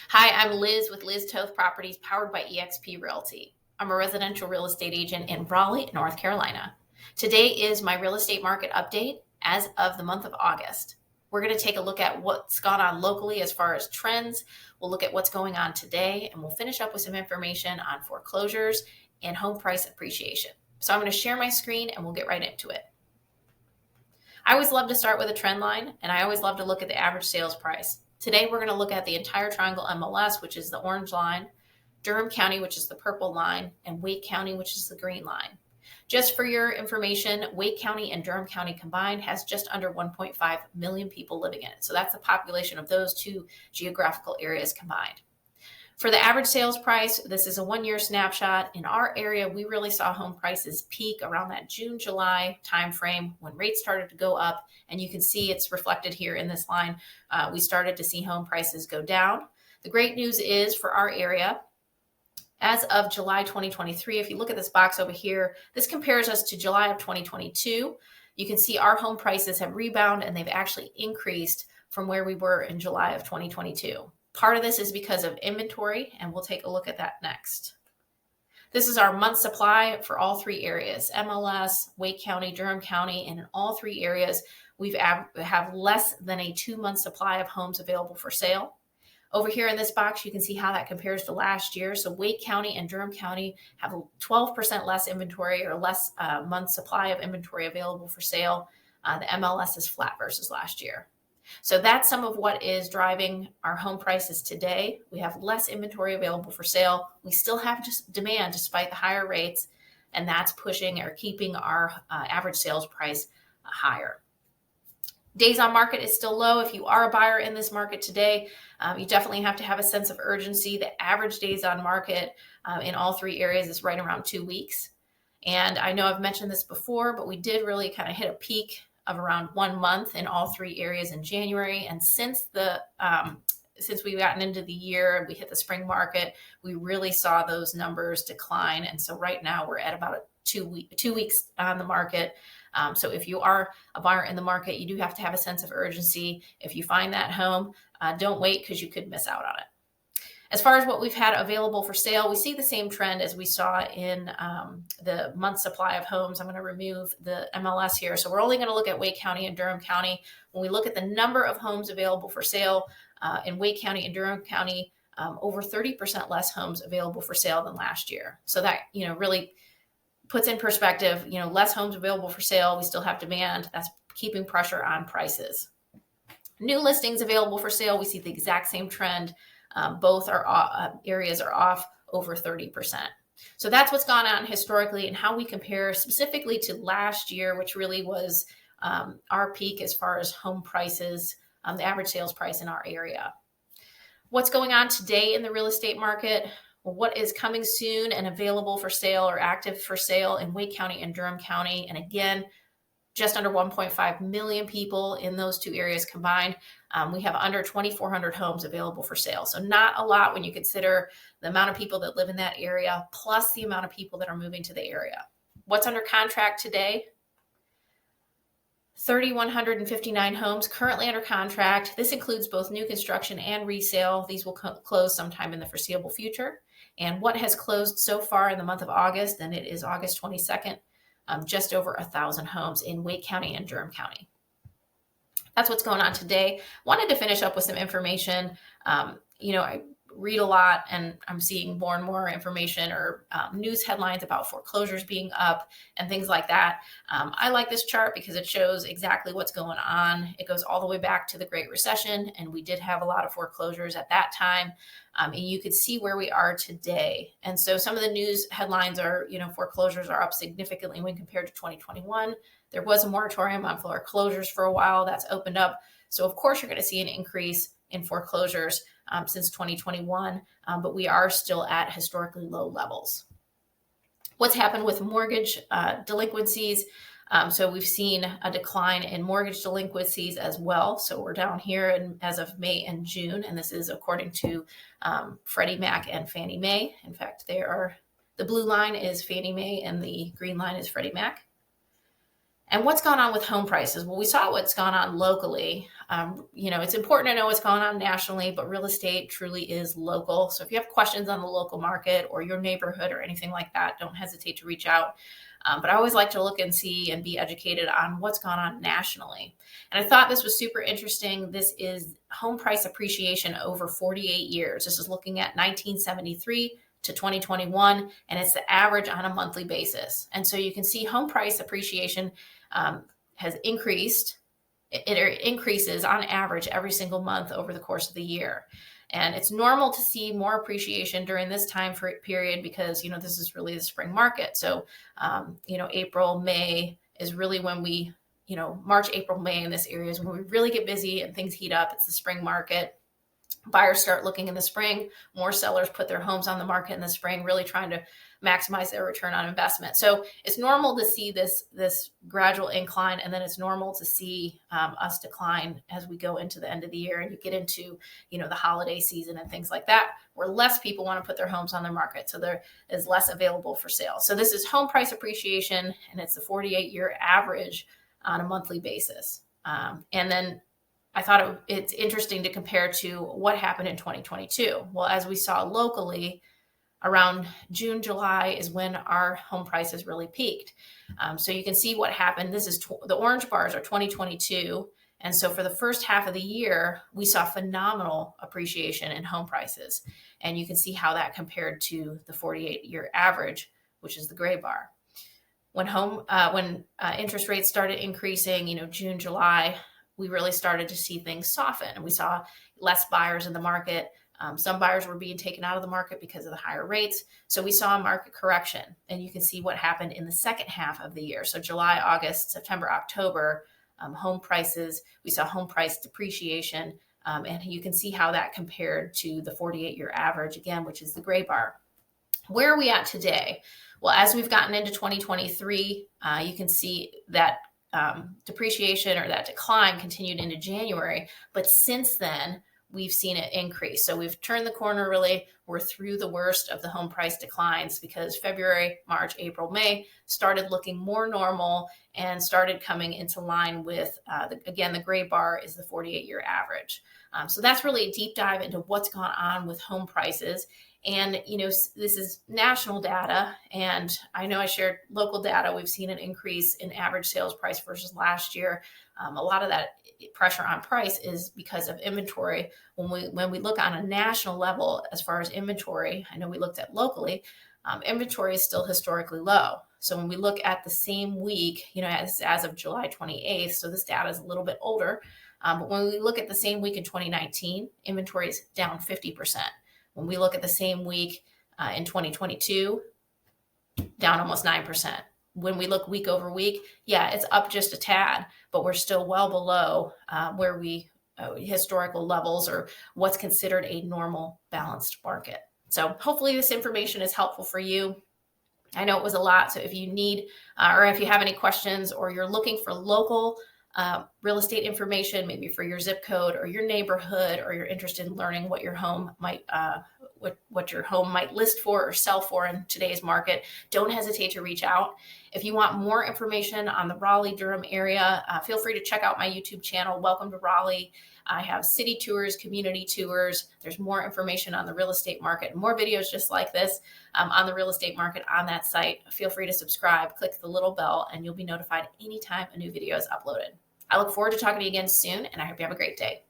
Hi, I'm Liz with Liz Toth Properties, powered by EXP Realty. I'm a residential real estate agent in Raleigh, North Carolina. Today is my real estate market update as of the month of August. We're going to take a look at what's gone on locally as far as trends. We'll look at what's going on today, and we'll finish up with some information on foreclosures and home price appreciation. So I'm going to share my screen and we'll get right into it. I always love to start with a trend line, and I always love to look at the average sales price. Today, we're going to look at the entire triangle MLS, which is the orange line, Durham County, which is the purple line, and Wake County, which is the green line. Just for your information, Wake County and Durham County combined has just under 1.5 million people living in it. So that's the population of those two geographical areas combined. For the average sales price, this is a one-year snapshot. In our area, we really saw home prices peak around that June-July timeframe when rates started to go up, and you can see it's reflected here in this line. We started to see home prices go down. The great news is for our area, as of July 2023, if you look at this box over here, this compares us to July of 2022. You can see our home prices have rebounded and they've actually increased from where we were in July of 2022. Part of this is because of inventory, and we'll take a look at that next. This is our month supply for all three areas, MLS, Wake County, Durham County, and in all three areas, we have less than a 2-month supply of homes available for sale. Over here in this box, you can see how that compares to last year. So Wake County and Durham County have 12% less inventory or less month supply of inventory available for sale. The MLS is flat versus last year. So that's some of what is driving our home prices today. We have less inventory available for sale. We still have just demand despite the higher rates, and that's pushing or keeping our average sales price higher. Days on market is still low. If you are a buyer in this market today, you definitely have to have a sense of urgency. The average days on market in all three areas is right around 2 weeks. And I know I've mentioned this before, but we did really kind of hit a peak of around 1 month in all three areas in January. And since we've gotten into the year, we hit the spring market, we really saw those numbers decline. And so right now we're at about 2 weeks on the market. So if you are a buyer in the market, you do have to have a sense of urgency. If you find that home, don't wait because you could miss out on it. As far as what we've had available for sale, we see the same trend as we saw in the month supply of homes. I'm going to remove the MLS here. So we're only going to look at Wake County and Durham County. When we look at the number of homes available for sale in Wake County and Durham County, over 30% less homes available for sale than last year. So that, really puts in perspective, less homes available for sale. We still have demand. That's keeping pressure on prices. New listings available for sale. We see the exact same trend. Both areas are off over 30%. So that's what's gone on historically and how we compare specifically to last year, which really was our peak as far as home prices, the average sales price in our area. What's going on today in the real estate market? Well, what is coming soon and available for sale or active for sale in Wake County and Durham County? And again, just under 1.5 million people in those two areas combined. We have under 2,400 homes available for sale. So not a lot when you consider the amount of people that live in that area, plus the amount of people that are moving to the area. What's under contract today? 3,159 homes currently under contract. This includes both new construction and resale. These will close sometime in the foreseeable future. And what has closed so far in the month of August, and it is August 22nd, just over 1,000 homes in Wake County and Durham County. That's what's going on today. Wanted to finish up with some information. I read a lot and I'm seeing more and more information or news headlines about foreclosures being up and things like that. I like this chart because it shows exactly what's going on. It goes all the way back to the Great Recession, and we did have a lot of foreclosures at that time. And you could see where we are today. And so some of the news headlines are, foreclosures are up significantly when compared to 2021. There was a moratorium on foreclosures for a while. That's opened up. So of course, you're going to see an increase in foreclosures since 2021, but we are still at historically low levels. What's happened with mortgage delinquencies? So we've seen a decline in mortgage delinquencies as well. So we're down here as of May and June, and this is according to Freddie Mac and Fannie Mae. In fact, the blue line is Fannie Mae and the green line is Freddie Mac. And what's gone on with home prices? Well, we saw what's gone on locally. It's important to know what's going on nationally, but real estate truly is local. So if you have questions on the local market or your neighborhood or anything like that, don't hesitate to reach out. But I always like to look and see and be educated on what's gone on nationally. And I thought this was super interesting. This is home price appreciation over 48 years. This is looking at 1973 to 2021, and it's the average on a monthly basis. And so you can see home price appreciation has increased. It increases on average every single month over the course of the year. And it's normal to see more appreciation during this time period because, this is really the spring market. So, April, May is really when we, March, April, May in this area is when we really get busy and things heat up. It's the spring market. Buyers start looking in the spring. More sellers put their homes on the market in the spring, really trying to maximize their return on investment. So it's normal to see this gradual incline, and then it's normal to see us decline as we go into the end of the year and you get into the holiday season and things like that, where less people want to put their homes on the market, so there is less available for sale. So this is home price appreciation, and it's the 48-year average on a monthly basis. And then I thought it's interesting to compare to what happened in 2022. Well, as we saw locally, around June, July is when our home prices really peaked. So you can see what happened. This is the orange bars are 2022. And so for the first half of the year, we saw phenomenal appreciation in home prices. And you can see how that compared to the 48-year average, which is the gray bar. When interest rates started increasing, June, July, we really started to see things soften, and we saw less buyers in the market. Some buyers were being taken out of the market because of the higher rates. So we saw a market correction, and you can see what happened in the second half of the year. So July, August, September, October, home prices, we saw home price depreciation, and you can see how that compared to the 48-year average, again, which is the gray bar. Where are we at today? Well, as we've gotten into 2023, you can see that depreciation or that decline continued into January. But since then, we've seen it increase. So we've turned the corner really. We're through the worst of the home price declines because February, March, April, May started looking more normal and started coming into line with, the gray bar is the 48-year average. So that's really a deep dive into what's gone on with home prices. And, this is national data, and I know I shared local data. We've seen an increase in average sales price versus last year. A lot of that pressure on price is because of inventory. When we look on a national level, as far as inventory, I know we looked at locally, inventory is still historically low. So when we look at the same week, as of July 28th, so this data is a little bit older, but when we look at the same week in 2019, inventory is down 50%. When we look at the same week in 2022, down almost 9%. When we look week over week, it's up just a tad, but we're still well below where we historical levels or what's considered a normal balanced market. So hopefully this information is helpful for you. I know it was a lot. So if you need or if you have any questions or you're looking for local real estate information, maybe for your zip code or your neighborhood, or you're interested in learning what your home might list for or sell for in today's market, don't hesitate to reach out. If you want more information on the Raleigh, Durham area, feel free to check out my YouTube channel, Welcome to Raleigh. I have city tours, community tours. There's more information on the real estate market, more videos just like this on the real estate market on that site. Feel free to subscribe, click the little bell, and you'll be notified anytime a new video is uploaded. I look forward to talking to you again soon, and I hope you have a great day.